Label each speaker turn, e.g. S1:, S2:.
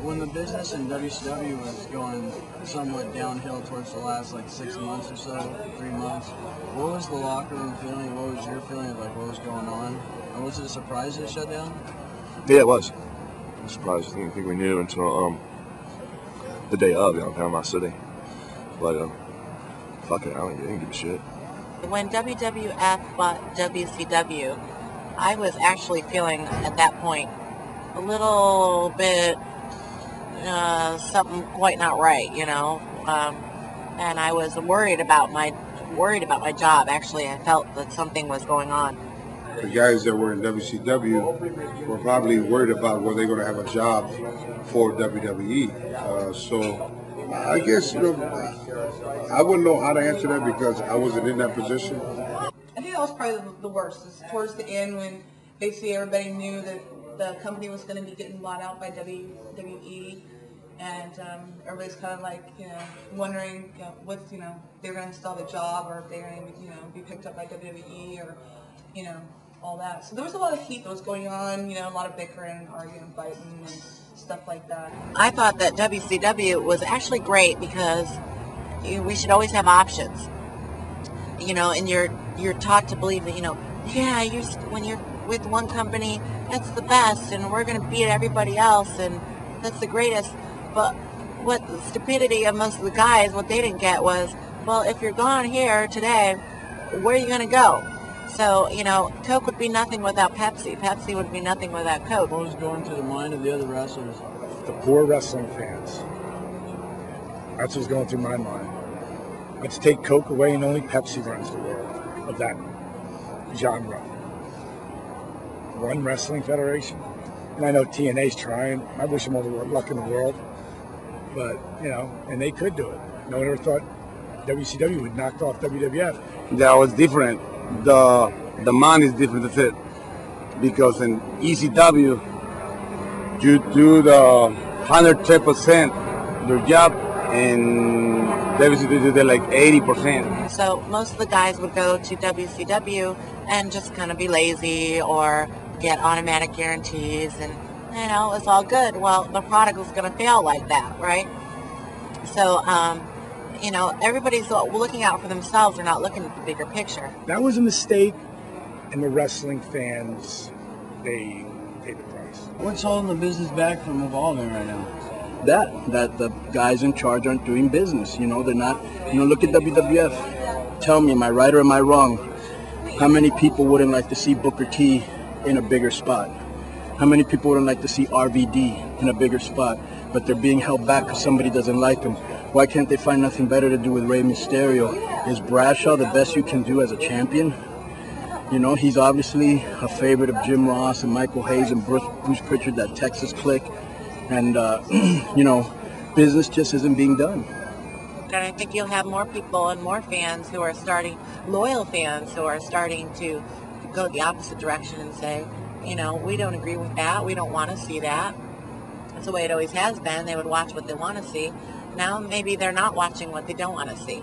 S1: When the business in WCW was going somewhat downhill towards the last 6 months or so, 3 months, what was the locker room feeling? What was your feeling of what was going on? And was it a surprise it shut down?
S2: Yeah, it was. I was surprised. I didn't think we knew until the day of, Panama City. But fuck it, I didn't give a shit.
S3: When WWF bought WCW, I was actually feeling at that point a little bit something quite not right, and I was worried about my job. Actually, I felt that something was going on.
S4: The guys that were in WCW were probably worried about whether they're going to have a job for WWE. So I guess I wouldn't know how to answer that because I wasn't in that position.
S5: I think that was probably the worst. Is towards the end when basically everybody knew that the company was going to be getting bought out by WWE, and everybody's kind of wondering what's they're going to still have a job or if they're going to be picked up by WWE or all that. So there was a lot of heat that was going on, a lot of bickering, arguing, fighting, and stuff like that.
S3: I thought that WCW was actually great because we should always have options. And you're taught to believe that when you're with one company, that's the best, and we're going to beat everybody else, and that's the greatest. But what the stupidity of most of the guys, what they didn't get was, well, if you're gone here today, where are you going to go? So, Coke would be nothing without Pepsi. Pepsi would be nothing without Coke.
S1: What was going through the mind of the other wrestlers?
S6: The poor wrestling fans. That's what's going through my mind. Let's take Coke away and only Pepsi runs the world of that genre. One wrestling federation. And I know TNA's trying. I wish them all the luck in the world. But, and they could do it. No one ever thought WCW would knock off WWF.
S7: That was different. The man is different, that's it. Because in ECW, you do the 110% your job, and WCW did 80%.
S3: So most of the guys would go to WCW and just kind of be lazy or get automatic guarantees, and it's all good. Well, the product was going to fail like that, right? So everybody's looking out for themselves. They're not looking at the bigger picture.
S6: That was a mistake, and the wrestling fans, they paid the price.
S1: What's holding the business back from evolving right now?
S8: That the guys in charge aren't doing business. They're not. Look at WWF. Tell me, am I right or am I wrong? How many people wouldn't like to see Booker T in a bigger spot? How many people wouldn't like to see RVD in a bigger spot? But they're being held back because somebody doesn't like them. Why can't they find nothing better to do with Rey Mysterio? Is Bradshaw the best you can do as a champion? He's obviously a favorite of Jim Ross and Michael Hayes and Bruce Pritchard, that Texas clique. And, business just isn't being done.
S3: And I think you'll have more people and more fans who are loyal fans who are starting to go the opposite direction and say, we don't agree with that. We don't want to see that. That's the way it always has been. They would watch what they want to see. Now maybe they're not watching what they don't want to see.